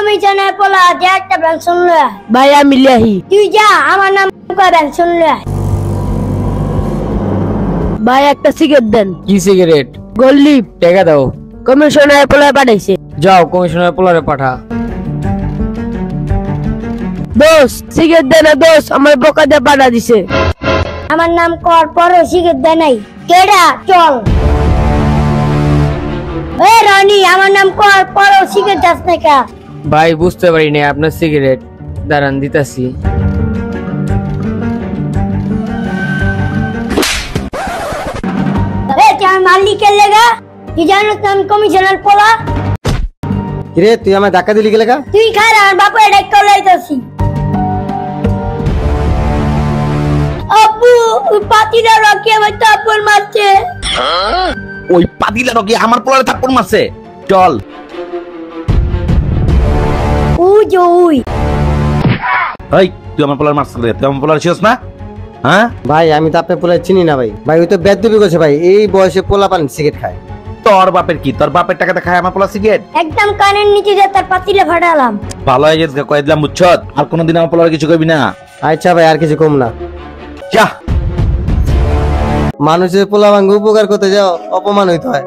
কমিশনের পোলা যে একটা ব্যাংক শুনলো ভাই আমি লিয়াহি। তুই যা আমার নাম ব্যাংক শুনলো ভাই একটা সিগারেট দেন। কি সিগারেট? গোল্লিপ টাকা দাও। কমিশনের পোলায় পাঠাইছে। যাও কমিশনার পোলারে পাঠা। দোষ সিগারেট দেন না দোষ, আমার বোকা দিয়ে পাঠা দিছে। আমার নাম কর পরে শিখে দেয় নাই কেডা চল এ রানী আমার নাম কর পরে শিখে যাস না কা ভাই বুঝতে পারিনি আপনার সিগারেট, দাঁড়ান দিতাছি। এ তুই মালিকের লেগা তুই জানো তো আমি কমিশনার পোলা কিরে তুই আমার ধাক্কা দিলি গেলে কা? তুই খাই আমার বাপু এটা কলাইতাছি আব্বু ওই পাতিলা রকি আমার থাপ্পড় মারছে। ওই পাতিলা রকি আমার পোলারে থাপ্পড় মারছে। চল ওই যে ওই এই তুই আমার পোলার মারছিস, তুই আমার পোলার ছিস না? হ্যাঁ ভাই আমি তো আপনার পোলা চিনি না ভাই। ভাই ওই তো বেদবি করছে ভাই, এই বয়সে পোলা পান সিগারেট খায়। তোর বাপের কি, তোর বাপের টাকাতে খায় আমার পোলা সিগারেট? একদম কানের নিচে যে তার পাতিলা ফাটালাম। ভালো হয়ে গেছে, কয়ে দিলাম বুঝছত, আর কোনোদিন আমার পোলার কিছু কইবি না। আচ্ছা ভাই আর কিছু কম না। যা। মানুষের পোলা ভাঙ্গে উপকার করতে যাও অপমান হইতে হয়।